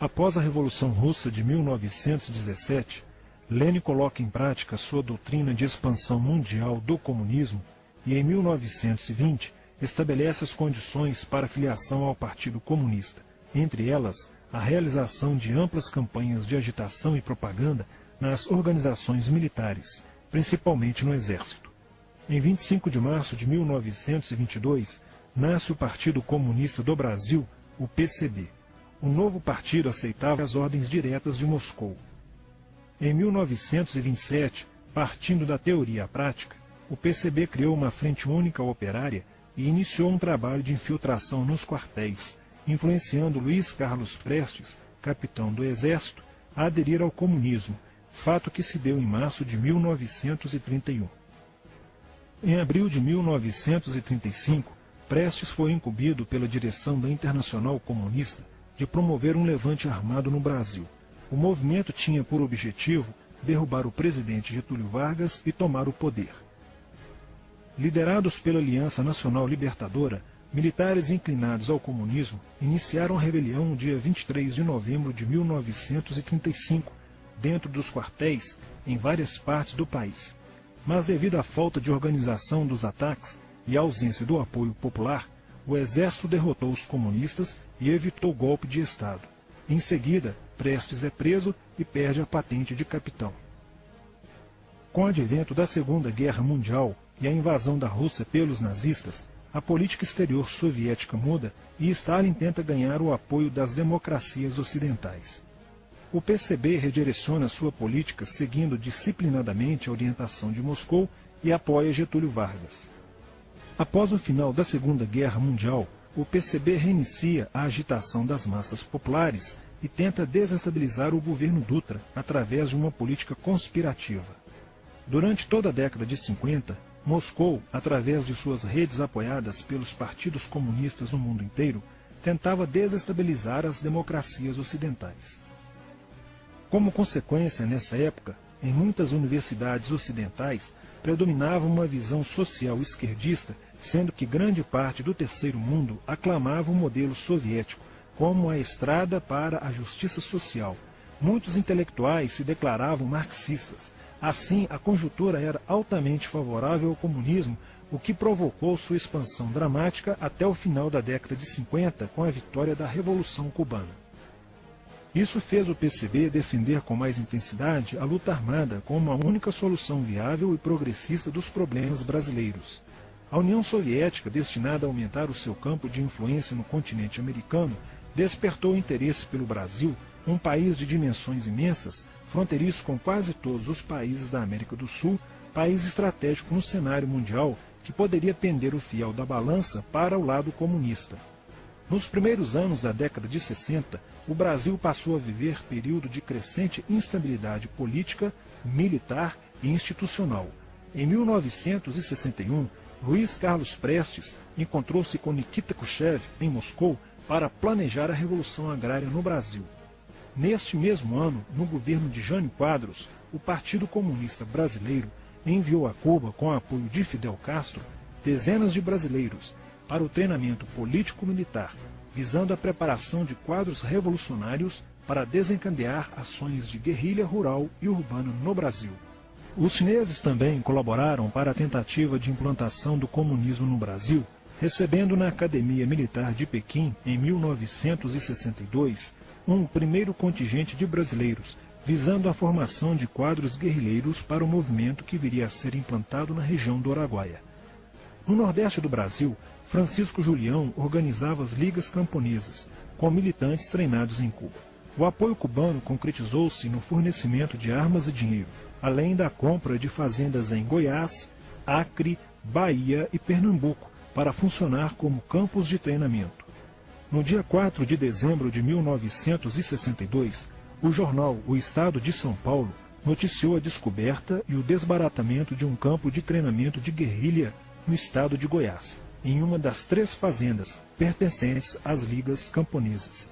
Após a Revolução Russa de 1917, Lenin coloca em prática sua doutrina de expansão mundial do comunismo e, em 1920, estabelece as condições para a filiação ao Partido Comunista, entre elas a realização de amplas campanhas de agitação e propaganda nas organizações militares, principalmente no Exército. Em 25 de março de 1922, nasce o Partido Comunista do Brasil, o PCB. O novo partido aceitava as ordens diretas de Moscou. Em 1927, partindo da teoria à prática, o PCB criou uma frente única operária e iniciou um trabalho de infiltração nos quartéis, influenciando Luiz Carlos Prestes, capitão do Exército, a aderir ao comunismo, fato que se deu em março de 1931. Em abril de 1935, Prestes foi incumbido pela direção da Internacional Comunista de promover um levante armado no Brasil. O movimento tinha por objetivo derrubar o presidente Getúlio Vargas e tomar o poder. Liderados pela Aliança Nacional Libertadora, militares inclinados ao comunismo iniciaram a rebelião no dia 23 de novembro de 1935, dentro dos quartéis em várias partes do país. Mas devido à falta de organização dos ataques e à ausência do apoio popular, o exército derrotou os comunistas e evitou golpe de Estado. Em seguida, Prestes é preso e perde a patente de capitão. Com o advento da Segunda Guerra Mundial e a invasão da Rússia pelos nazistas, a política exterior soviética muda e Stalin tenta ganhar o apoio das democracias ocidentais. O PCB redireciona sua política seguindo disciplinadamente a orientação de Moscou e apoia Getúlio Vargas. Após o final da Segunda Guerra Mundial, o PCB reinicia a agitação das massas populares e tenta desestabilizar o governo Dutra através de uma política conspirativa. Durante toda a década de 50, Moscou, através de suas redes apoiadas pelos partidos comunistas no mundo inteiro, tentava desestabilizar as democracias ocidentais. Como consequência, nessa época, em muitas universidades ocidentais, predominava uma visão social esquerdista, sendo que grande parte do terceiro mundo aclamava o modelo soviético como a estrada para a justiça social. Muitos intelectuais se declaravam marxistas. Assim, a conjuntura era altamente favorável ao comunismo, o que provocou sua expansão dramática até o final da década de 50, com a vitória da Revolução Cubana. Isso fez o PCB defender com mais intensidade a luta armada como a única solução viável e progressista dos problemas brasileiros. A União Soviética, destinada a aumentar o seu campo de influência no continente americano, despertou interesse pelo Brasil, um país de dimensões imensas, fronteiriço com quase todos os países da América do Sul, país estratégico no cenário mundial que poderia pender o fiel da balança para o lado comunista. Nos primeiros anos da década de 60, o Brasil passou a viver período de crescente instabilidade política, militar e institucional. Em 1961, Luiz Carlos Prestes encontrou-se com Nikita Khrushchev em Moscou para planejar a Revolução Agrária no Brasil. Neste mesmo ano, no governo de Jânio Quadros, o Partido Comunista Brasileiro enviou a Cuba, com o apoio de Fidel Castro, dezenas de brasileiros para o treinamento político-militar, visando a preparação de quadros revolucionários para desencadear ações de guerrilha rural e urbana no Brasil. Os chineses também colaboraram para a tentativa de implantação do comunismo no Brasil, recebendo na Academia Militar de Pequim, em 1962, um primeiro contingente de brasileiros, visando a formação de quadros guerrilheiros para o movimento que viria a ser implantado na região do Araguaia. No Nordeste do Brasil, Francisco Julião organizava as ligas camponesas, com militantes treinados em Cuba. O apoio cubano concretizou-se no fornecimento de armas e dinheiro, além da compra de fazendas em Goiás, Acre, Bahia e Pernambuco para funcionar como campos de treinamento. No dia 4 de dezembro de 1962, o jornal O Estado de São Paulo noticiou a descoberta e o desbaratamento de um campo de treinamento de guerrilha no estado de Goiás, em uma das 3 fazendas pertencentes às ligas camponesas.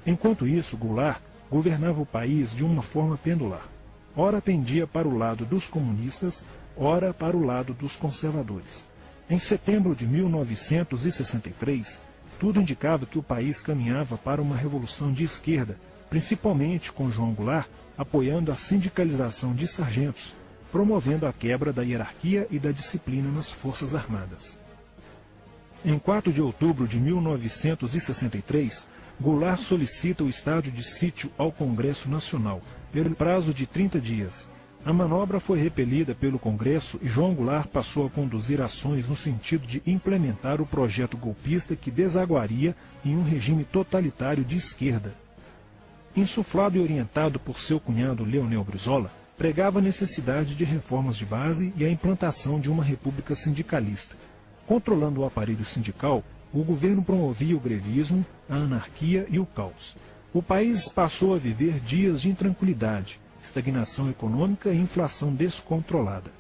Enquanto isso, Goulart governava o país de uma forma pendular. Ora pendia para o lado dos comunistas, ora para o lado dos conservadores. Em setembro de 1963, tudo indicava que o país caminhava para uma revolução de esquerda, principalmente com João Goulart apoiando a sindicalização de sargentos, promovendo a quebra da hierarquia e da disciplina nas Forças Armadas. Em 4 de outubro de 1963, Goulart solicita o estado de sítio ao Congresso Nacional, pelo prazo de 30 dias. A manobra foi repelida pelo Congresso e João Goulart passou a conduzir ações no sentido de implementar o projeto golpista que desaguaria em um regime totalitário de esquerda. Insuflado e orientado por seu cunhado Leonel Brizola, pregava a necessidade de reformas de base e a implantação de uma república sindicalista. Controlando o aparelho sindical, o governo promovia o grevismo, a anarquia e o caos. O país passou a viver dias de intranquilidade, estagnação econômica e inflação descontrolada.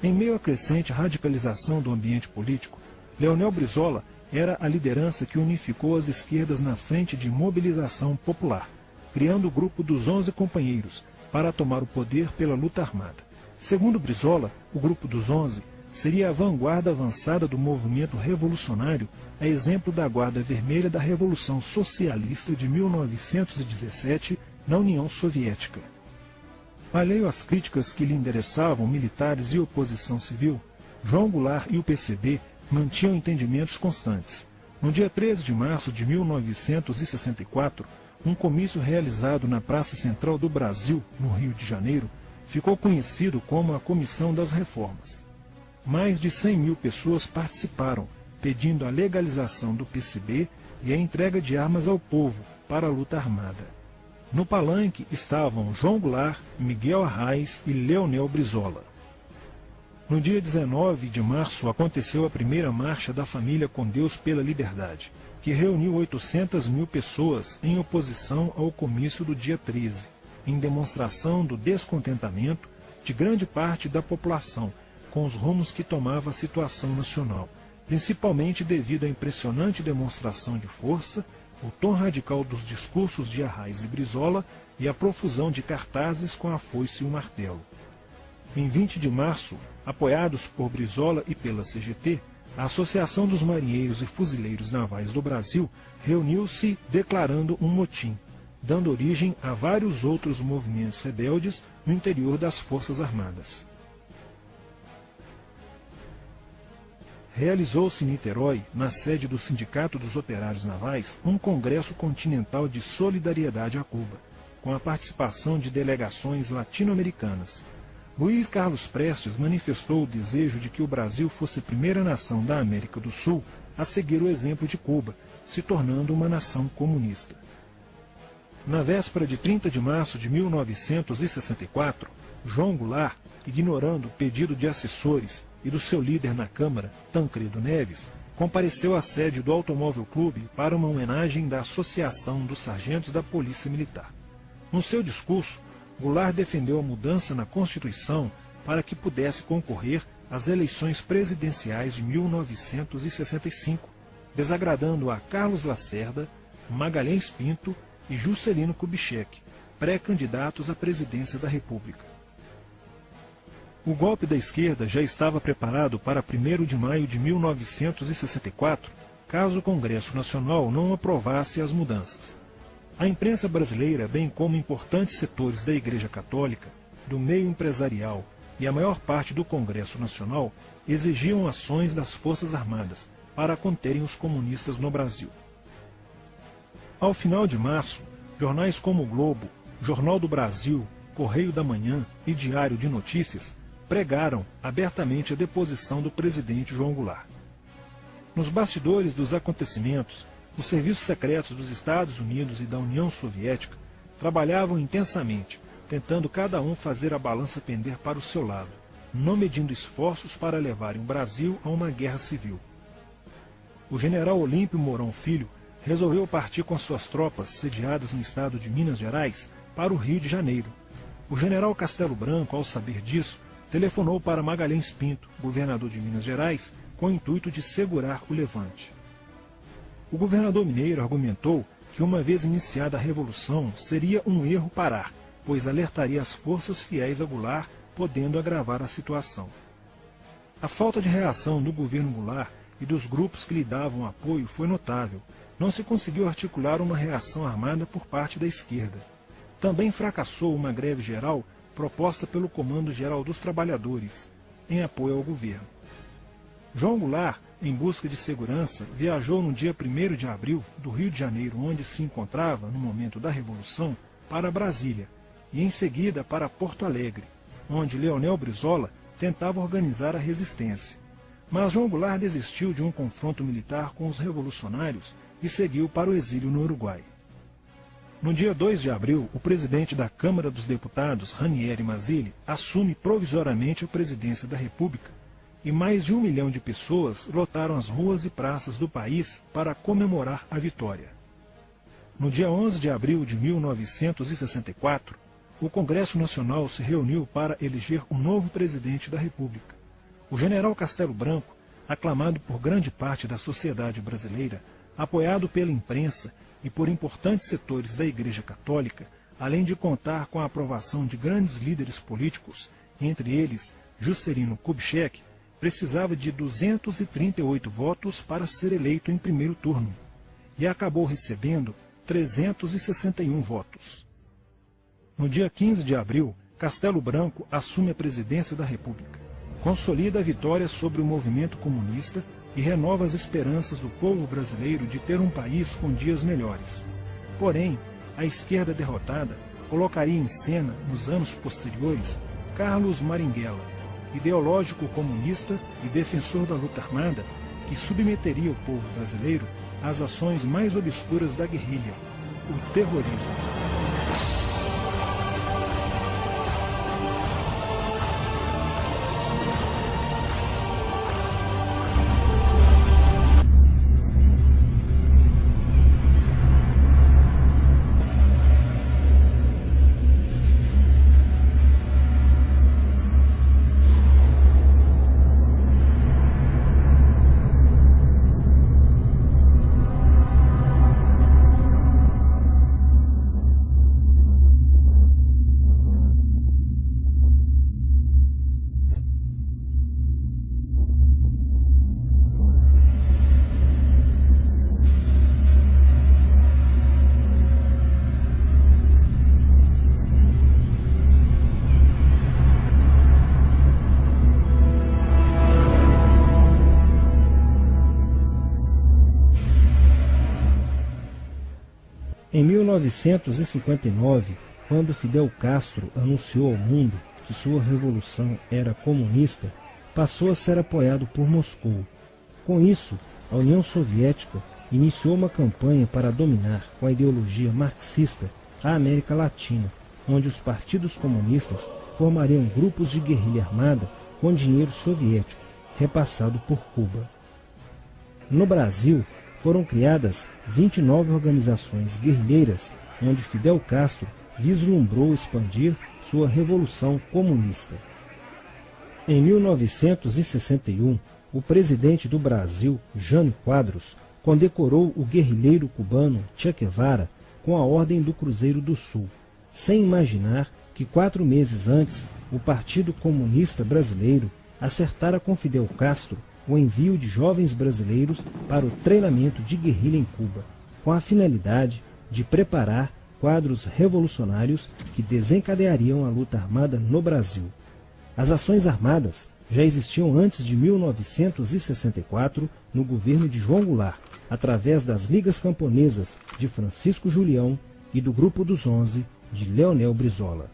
Em meio à crescente radicalização do ambiente político, Leonel Brizola era a liderança que unificou as esquerdas na frente de mobilização popular, criando o grupo dos 11 companheiros para tomar o poder pela luta armada. Segundo Brizola, o grupo dos 11 seria a vanguarda avançada do movimento revolucionário, a exemplo da Guarda Vermelha da Revolução Socialista de 1917 na União Soviética. Alheio às críticas que lhe endereçavam militares e oposição civil, João Goulart e o PCB mantinham entendimentos constantes. No dia 13 de março de 1964, um comício realizado na Praça Central do Brasil, no Rio de Janeiro, ficou conhecido como a Comissão das Reformas. Mais de 100 mil pessoas participaram, pedindo a legalização do PCB e a entrega de armas ao povo para a luta armada. No palanque estavam João Goulart, Miguel Arraes e Leonel Brizola. No dia 19 de março aconteceu a primeira marcha da família Com Deus pela Liberdade, que reuniu 800 mil pessoas em oposição ao comício do dia 13, em demonstração do descontentamento de grande parte da população com os rumos que tomava a situação nacional, principalmente devido à impressionante demonstração de força, o tom radical dos discursos de Arraes e Brizola e a profusão de cartazes com a foice e o martelo. Em 20 de março, apoiados por Brizola e pela CGT, a Associação dos Marinheiros e Fuzileiros Navais do Brasil reuniu-se declarando um motim, dando origem a vários outros movimentos rebeldes no interior das Forças Armadas. Realizou-se em Niterói, na sede do Sindicato dos Operários Navais, um congresso continental de solidariedade a Cuba, com a participação de delegações latino-americanas. Luiz Carlos Prestes manifestou o desejo de que o Brasil fosse a primeira nação da América do Sul a seguir o exemplo de Cuba, se tornando uma nação comunista. Na véspera de 30 de março de 1964, João Goulart, ignorando o pedido de assessores e do seu líder na Câmara, Tancredo Neves, compareceu à sede do Automóvel Clube para uma homenagem da Associação dos Sargentos da Polícia Militar. No seu discurso, Goulart defendeu a mudança na Constituição para que pudesse concorrer às eleições presidenciais de 1965, desagradando a Carlos Lacerda, Magalhães Pinto e Juscelino Kubitschek, pré-candidatos à presidência da República. O golpe da esquerda já estava preparado para 1º de maio de 1964, caso o Congresso Nacional não aprovasse as mudanças. A imprensa brasileira, bem como importantes setores da Igreja Católica, do meio empresarial e a maior parte do Congresso Nacional, exigiam ações das Forças Armadas para conterem os comunistas no Brasil. Ao final de março, jornais como o Globo, Jornal do Brasil, Correio da Manhã e Diário de Notícias pregaram abertamente a deposição do presidente João Goulart. Nos bastidores dos acontecimentos, os serviços secretos dos Estados Unidos e da União Soviética trabalhavam intensamente, tentando cada um fazer a balança pender para o seu lado. não medindo esforços para levarem o Brasil a uma guerra civil. O general Olímpio Mourão Filho resolveu partir com suas tropas, sediadas no estado de Minas Gerais, para o Rio de Janeiro. O general Castelo Branco, ao saber disso, telefonou para Magalhães Pinto, governador de Minas Gerais, com o intuito de segurar o levante. O governador mineiro argumentou que, uma vez iniciada a revolução, seria um erro parar, pois alertaria as forças fiéis a Goulart, podendo agravar a situação. A falta de reação do governo Goulart e dos grupos que lhe davam apoio foi notável. Não se conseguiu articular uma reação armada por parte da esquerda. Também fracassou uma greve geral proposta pelo Comando Geral dos Trabalhadores, em apoio ao governo. João Goulart, em busca de segurança, viajou no dia 1º de abril do Rio de Janeiro, onde se encontrava no momento da Revolução, para Brasília, e em seguida para Porto Alegre, onde Leonel Brizola tentava organizar a resistência. Mas João Goulart desistiu de um confronto militar com os revolucionários e seguiu para o exílio no Uruguai. No dia 2 de abril, o presidente da Câmara dos Deputados, Ranieri Mazzilli, assume provisoriamente a presidência da República, e mais de 1 milhão de pessoas lotaram as ruas e praças do país para comemorar a vitória. No dia 11 de abril de 1964, o Congresso Nacional se reuniu para eleger um novo presidente da República. O general Castelo Branco, aclamado por grande parte da sociedade brasileira, apoiado pela imprensa e por importantes setores da Igreja Católica, além de contar com a aprovação de grandes líderes políticos, entre eles Juscelino Kubitschek, precisava de 238 votos para ser eleito em primeiro turno, e acabou recebendo 361 votos. No dia 15 de abril, Castelo Branco assume a presidência da República, consolida a vitória sobre o movimento comunista e renova as esperanças do povo brasileiro de ter um país com dias melhores. Porém, a esquerda derrotada colocaria em cena, nos anos posteriores, Carlos Marighella, ideológico comunista e defensor da luta armada, que submeteria o povo brasileiro às ações mais obscuras da guerrilha, o terrorismo. Em 1959, quando Fidel Castro anunciou ao mundo que sua revolução era comunista, passou a ser apoiado por Moscou. Com isso, a União Soviética iniciou uma campanha para dominar com a ideologia marxista a América Latina, onde os partidos comunistas formariam grupos de guerrilha armada com dinheiro soviético, repassado por Cuba. No Brasil, foram criadas 29 organizações guerrilheiras, onde Fidel Castro vislumbrou expandir sua revolução comunista. Em 1961, o presidente do Brasil, Jânio Quadros, condecorou o guerrilheiro cubano Che Guevara com a Ordem do Cruzeiro do Sul, sem imaginar que 4 meses antes o Partido Comunista Brasileiro acertara com Fidel Castro o envio de jovens brasileiros para o treinamento de guerrilha em Cuba, com a finalidade de preparar quadros revolucionários que desencadeariam a luta armada no Brasil. As ações armadas já existiam antes de 1964 no governo de João Goulart, através das Ligas Camponesas de Francisco Julião e do Grupo dos 11 de Leonel Brizola.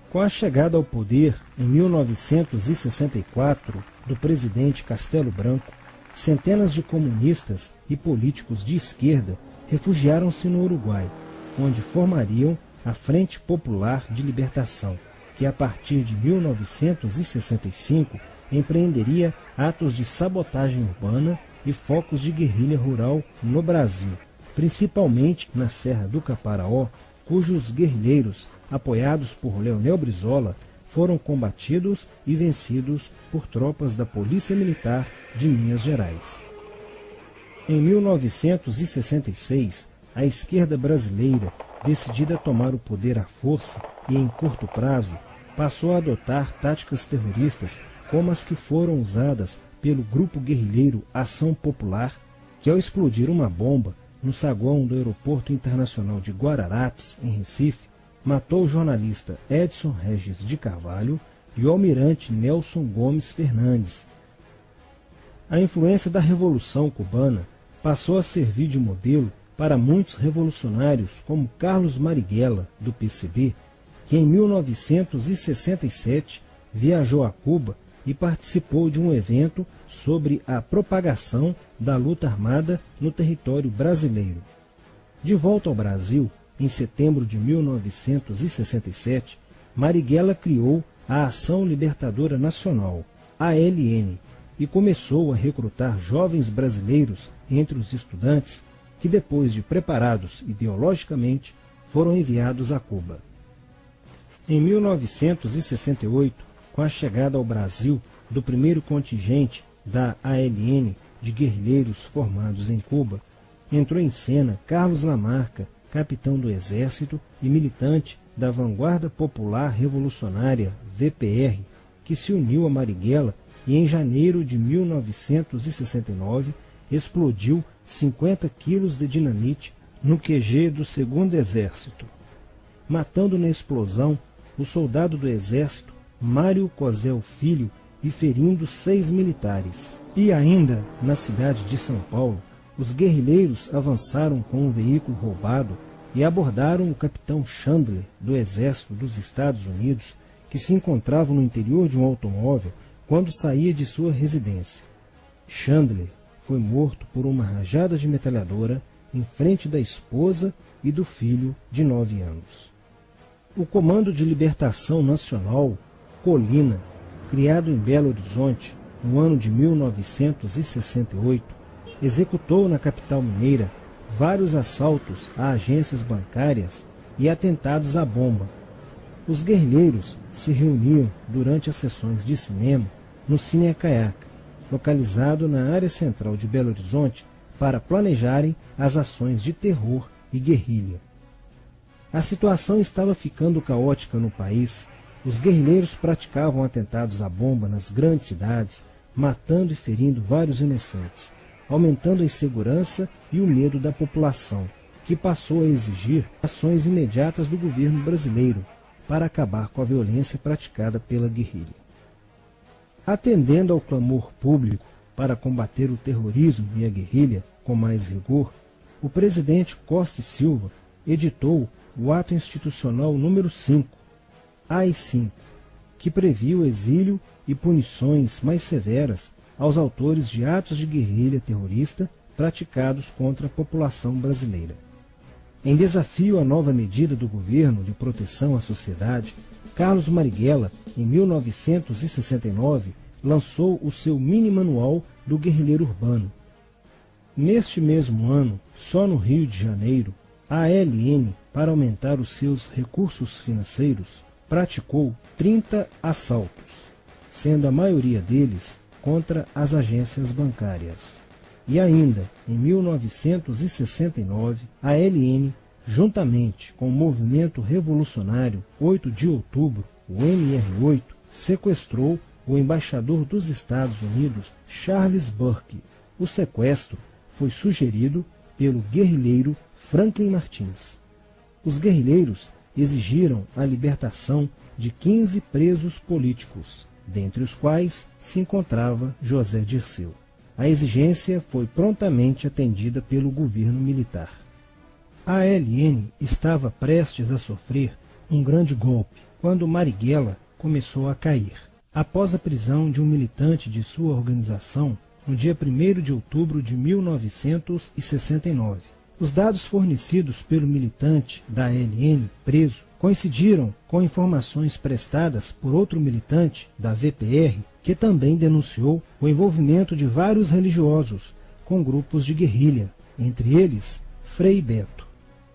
Com a chegada ao poder, em 1964, do presidente Castelo Branco, centenas de comunistas e políticos de esquerda refugiaram-se no Uruguai, onde formariam a Frente Popular de Libertação, que a partir de 1965 empreenderia atos de sabotagem urbana e focos de guerrilha rural no Brasil, principalmente na Serra do Caparaó, cujos guerrilheiros, apoiados por Leonel Brizola, foram combatidos e vencidos por tropas da Polícia Militar de Minas Gerais. Em 1966, a esquerda brasileira, decidida a tomar o poder à força e em curto prazo, passou a adotar táticas terroristas como as que foram usadas pelo grupo guerrilheiro Ação Popular, que ao explodir uma bomba no saguão do Aeroporto Internacional de Guararapes, em Recife, matou o jornalista Edson Regis de Carvalho e o almirante Nelson Gomes Fernandes. A influência da Revolução Cubana passou a servir de modelo para muitos revolucionários como Carlos Marighella, do PCB, que em 1967 viajou a Cuba e participou de um evento sobre a propagação da luta armada no território brasileiro. De volta ao Brasil, em setembro de 1967, Marighella criou a Ação Libertadora Nacional, ALN, e começou a recrutar jovens brasileiros entre os estudantes que, depois de preparados ideologicamente, foram enviados a Cuba. Em 1968, com a chegada ao Brasil do primeiro contingente da ALN de guerrilheiros formados em Cuba, entrou em cena Carlos Lamarca, capitão do Exército e militante da Vanguarda Popular Revolucionária, VPR, que se uniu a Marighella e em janeiro de 1969 explodiu 50 quilos de dinamite no QG do 2º Exército, matando na explosão o soldado do Exército Mário Cosel Filho e ferindo 6 militares. E ainda, na cidade de São Paulo, os guerrilheiros avançaram com um veículo roubado e abordaram o capitão Chandler, do Exército dos Estados Unidos, que se encontrava no interior de um automóvel quando saía de sua residência. Chandler foi morto por uma rajada de metralhadora em frente da esposa e do filho de 9 anos. O Comando de Libertação Nacional, Colina, criado em Belo Horizonte no ano de 1968, executou na capital mineira vários assaltos a agências bancárias e atentados à bomba. Os guerrilheiros se reuniam durante as sessões de cinema no Cine Acaiaca, localizado na área central de Belo Horizonte, para planejarem as ações de terror e guerrilha. A situação estava ficando caótica no país. Os guerrilheiros praticavam atentados à bomba nas grandes cidades, matando e ferindo vários inocentes, aumentando a insegurança e o medo da população, que passou a exigir ações imediatas do governo brasileiro para acabar com a violência praticada pela guerrilha. Atendendo ao clamor público para combater o terrorismo e a guerrilha com mais rigor, o presidente Costa e Silva editou o Ato Institucional número 5, AI-5, que previa o exílio e punições mais severas aos autores de atos de guerrilha terrorista praticados contra a população brasileira. Em desafio à nova medida do governo de proteção à sociedade, Carlos Marighella, em 1969, lançou o seu mini-manual do guerrilheiro urbano. Neste mesmo ano, só no Rio de Janeiro, a ALN, para aumentar os seus recursos financeiros, praticou 30 assaltos, sendo a maioria deles contra as agências bancárias. E ainda, em 1969, a ALN, juntamente com o movimento revolucionário 8 de outubro, o MR8, sequestrou o embaixador dos Estados Unidos, Charles Burke. O sequestro foi sugerido pelo guerrilheiro Franklin Martins. Os guerrilheiros exigiram a libertação de 15 presos políticos, dentre os quais se encontrava José Dirceu. A exigência foi prontamente atendida pelo governo militar. A ALN estava prestes a sofrer um grande golpe quando Marighella começou a cair. Após a prisão de um militante de sua organização, no dia 1º de outubro de 1969, os dados fornecidos pelo militante da ALN preso coincidiram com informações prestadas por outro militante da VPR, que também denunciou o envolvimento de vários religiosos com grupos de guerrilha, entre eles Frei Beto.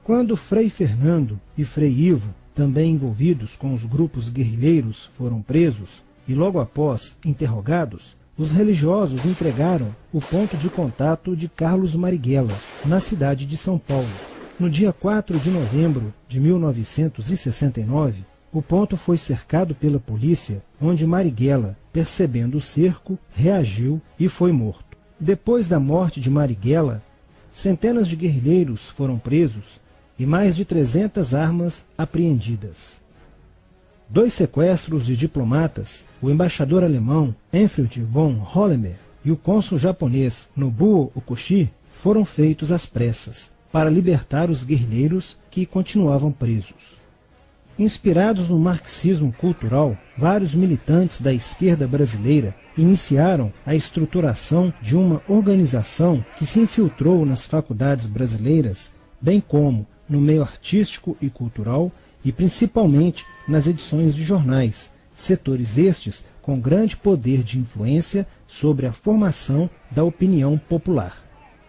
Quando Frei Fernando e Frei Ivo, também envolvidos com os grupos guerrilheiros, foram presos e logo após interrogados, os religiosos entregaram o ponto de contato de Carlos Marighella, na cidade de São Paulo. No dia 4 de novembro de 1969, o ponto foi cercado pela polícia, onde Marighella, percebendo o cerco, reagiu e foi morto. Depois da morte de Marighella, centenas de guerrilheiros foram presos e mais de 300 armas apreendidas. 2 sequestros de diplomatas, o embaixador alemão Enfried von Hollemer e o cônsul japonês Nobuo Okushi, foram feitos às pressas, para libertar os guerrilheiros que continuavam presos. Inspirados no marxismo cultural, vários militantes da esquerda brasileira iniciaram a estruturação de uma organização que se infiltrou nas faculdades brasileiras, bem como no meio artístico e cultural e principalmente nas edições de jornais, setores estes com grande poder de influência sobre a formação da opinião popular.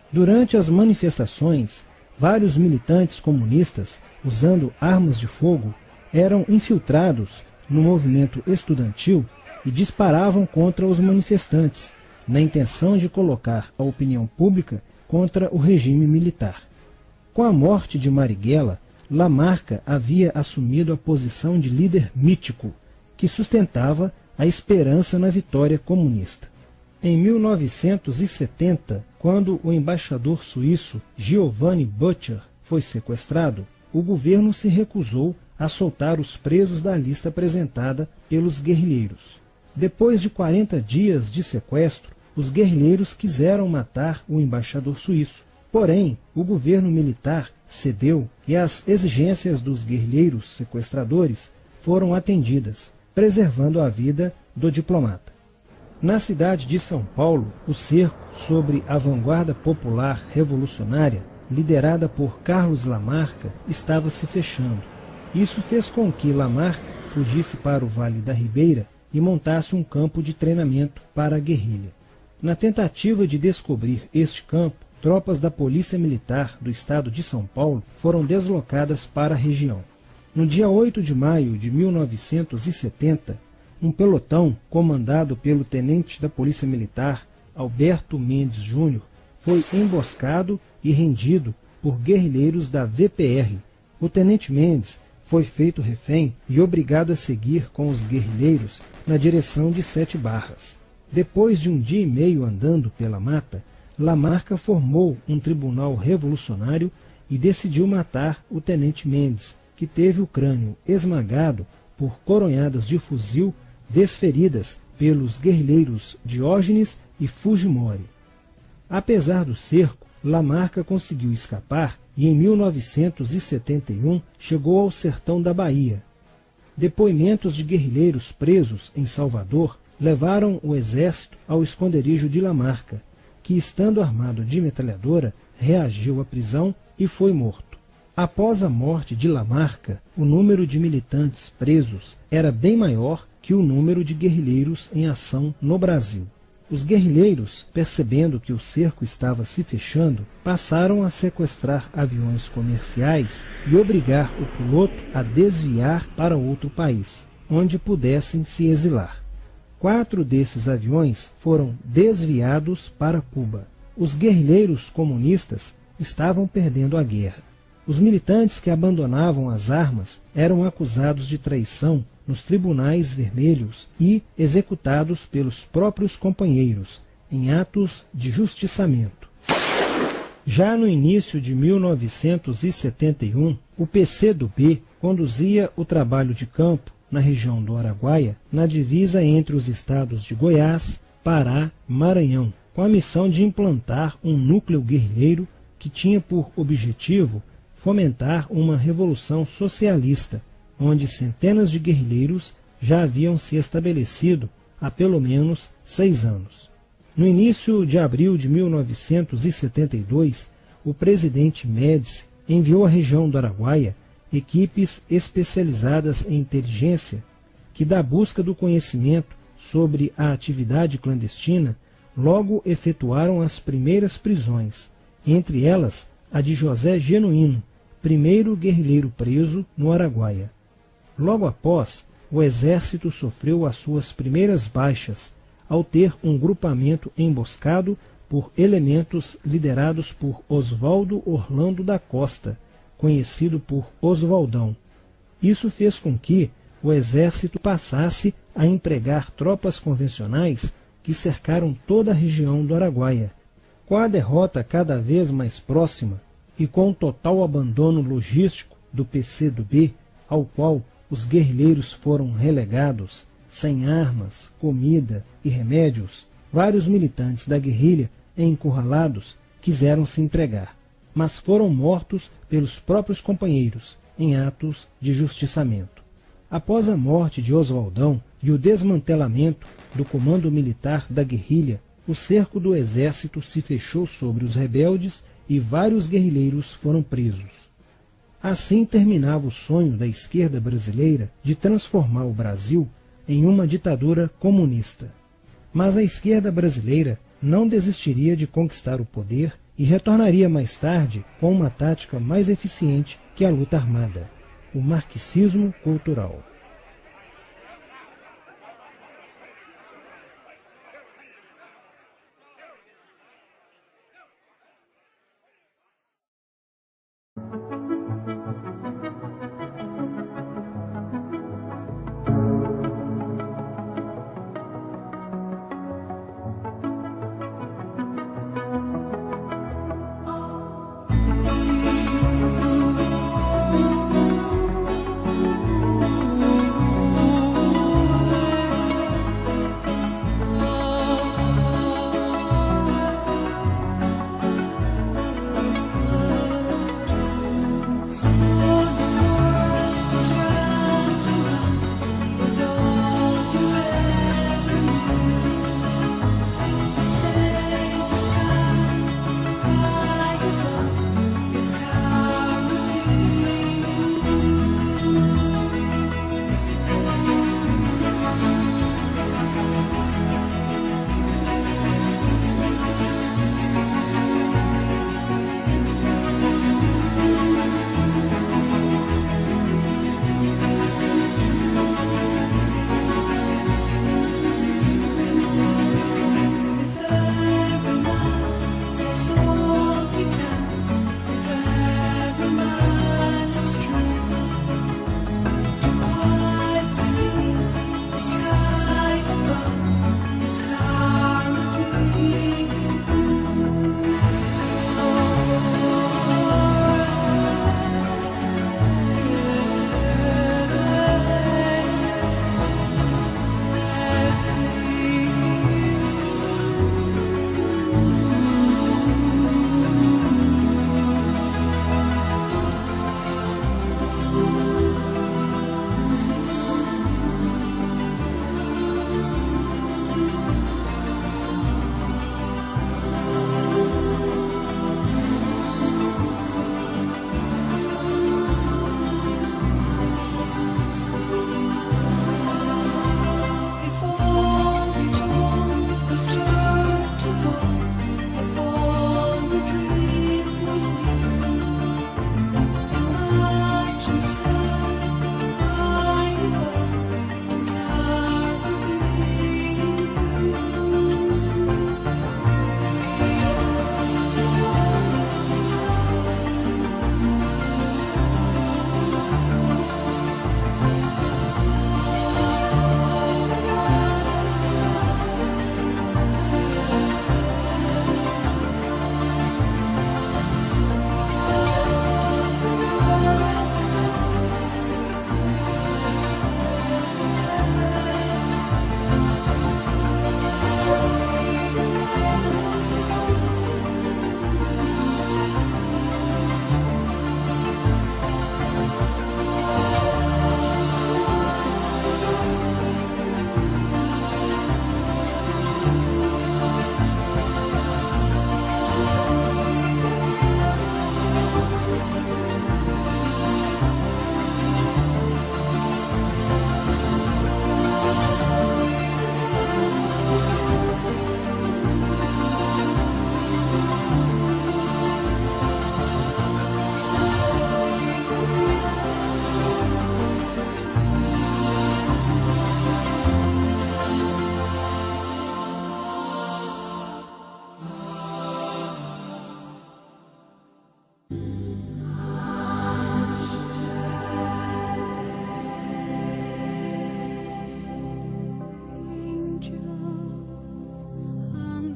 Durante as manifestações, vários militantes comunistas, usando armas de fogo, eram infiltrados no movimento estudantil e disparavam contra os manifestantes, na intenção de colocar a opinião pública contra o regime militar. Com a morte de Marighella, Lamarca havia assumido a posição de líder mítico, que sustentava a esperança na vitória comunista. Em 1970, quando o embaixador suíço Giovanni Butcher foi sequestrado, o governo se recusou a soltar os presos da lista apresentada pelos guerrilheiros. Depois de 40 dias de sequestro, os guerrilheiros quiseram matar o embaixador suíço. Porém, o governo militar cedeu e as exigências dos guerrilheiros sequestradores foram atendidas, preservando a vida do diplomata. Na cidade de São Paulo, o cerco sobre a vanguarda popular revolucionária, liderada por Carlos Lamarca, estava se fechando. Isso fez com que Lamarca fugisse para o Vale da Ribeira e montasse um campo de treinamento para a guerrilha. Na tentativa de descobrir este campo, tropas da Polícia Militar do estado de São Paulo foram deslocadas para a região. No dia 8 de maio de 1970, um pelotão comandado pelo tenente da Polícia Militar, Alberto Mendes Júnior, foi emboscado e rendido por guerrilheiros da VPR. O tenente Mendes foi feito refém e obrigado a seguir com os guerrilheiros na direção de 7 Barras. Depois de um dia e meio andando pela mata, Lamarca formou um tribunal revolucionário e decidiu matar o tenente Mendes, que teve o crânio esmagado por coronhadas de fuzil desferidas pelos guerrilheiros Diógenes e Fujimori. Apesar do cerco, Lamarca conseguiu escapar e em 1971 chegou ao sertão da Bahia. Depoimentos de guerrilheiros presos em Salvador levaram o exército ao esconderijo de Lamarca, que, estando armado de metralhadora, reagiu à prisão e foi morto. Após a morte de Lamarca, o número de militantes presos era bem maior que o número de guerrilheiros em ação no Brasil. Os guerrilheiros, percebendo que o cerco estava se fechando, passaram a sequestrar aviões comerciais e obrigar o piloto a desviar para outro país, onde pudessem se exilar. 4 desses aviões foram desviados para Cuba. Os guerrilheiros comunistas estavam perdendo a guerra. Os militantes que abandonavam as armas eram acusados de traição nos tribunais vermelhos e executados pelos próprios companheiros, em atos de justiçamento. Já no início de 1971, o PCdoB conduzia o trabalho de campo na região do Araguaia, na divisa entre os estados de Goiás, Pará e Maranhão, com a missão de implantar um núcleo guerrilheiro que tinha por objetivo fomentar uma revolução socialista, onde centenas de guerrilheiros já haviam se estabelecido há pelo menos 6 anos. No início de abril de 1972, o presidente Médici enviou à região do Araguaia equipes especializadas em inteligência que, da busca do conhecimento sobre a atividade clandestina, logo efetuaram as primeiras prisões, entre elas a de José Genuíno, primeiro guerrilheiro preso no Araguaia. Logo após, o exército sofreu as suas primeiras baixas, ao ter um grupamento emboscado por elementos liderados por Oswaldo Orlando da Costa, conhecido por Oswaldão. Isso fez com que o exército passasse a empregar tropas convencionais que cercaram toda a região do Araguaia. Com a derrota cada vez mais próxima e com o total abandono logístico do PCdoB, ao qual os guerrilheiros foram relegados, sem armas, comida e remédios, vários militantes da guerrilha, encurralados, quiseram se entregar, mas foram mortos pelos próprios companheiros em atos de justiçamento. Após a morte de Oswaldão e o desmantelamento do comando militar da guerrilha, o cerco do exército se fechou sobre os rebeldes e vários guerrilheiros foram presos. Assim terminava o sonho da esquerda brasileira de transformar o Brasil em uma ditadura comunista. Mas a esquerda brasileira não desistiria de conquistar o poder e retornaria mais tarde com uma tática mais eficiente que a luta armada: o marxismo cultural.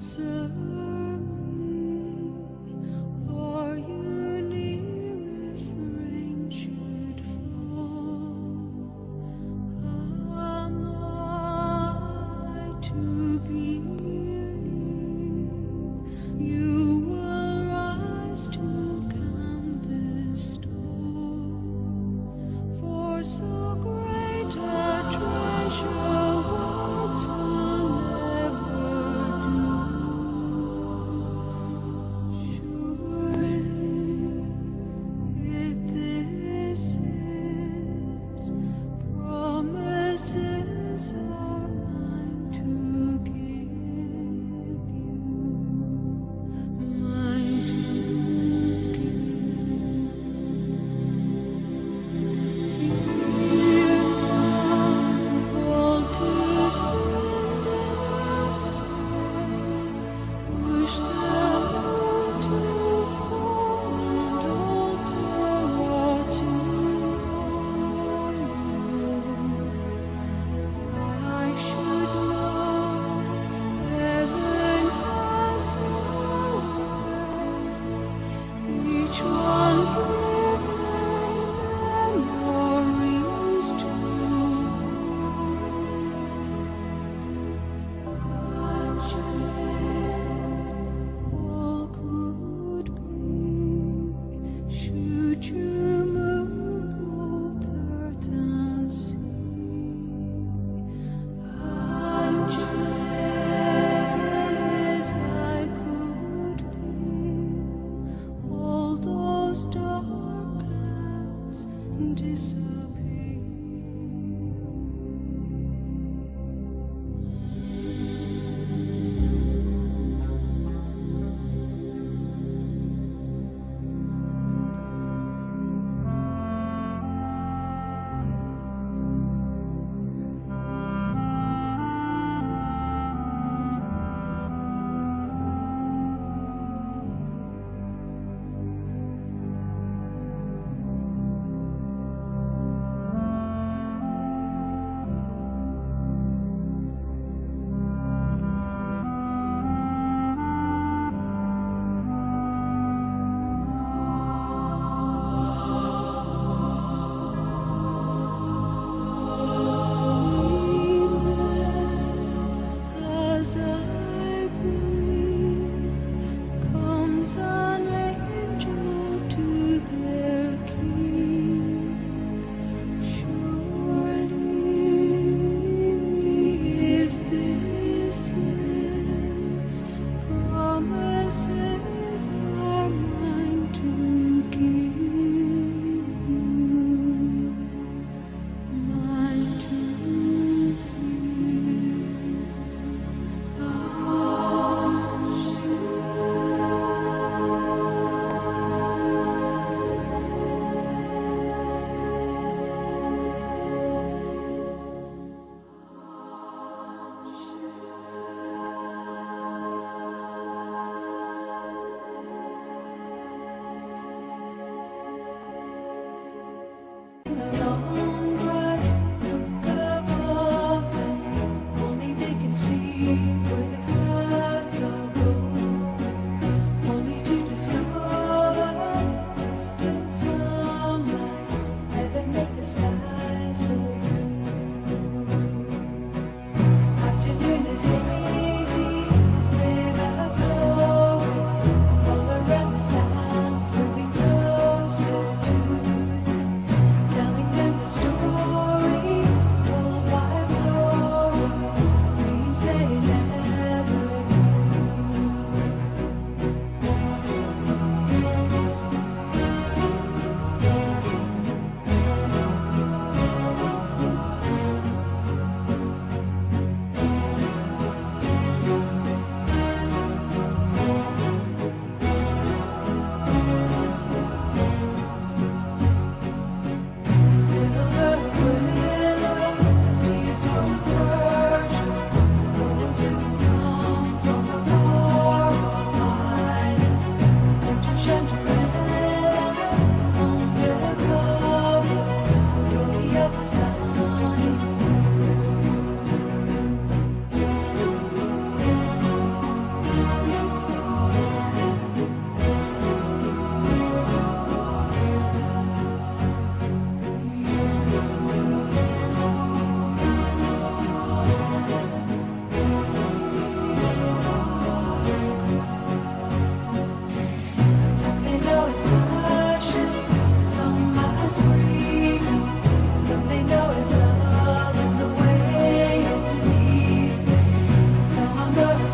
answer me. Are you near if rain should fall? Am I to be near? You will rise to calm this storm. For so great a treasure words will never do.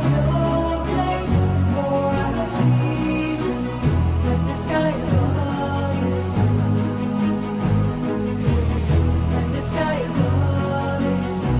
snowflake or a season when the sky above is blue. When the sky above is blue.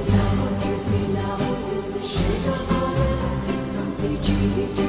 sound you feel out in the shade of our complete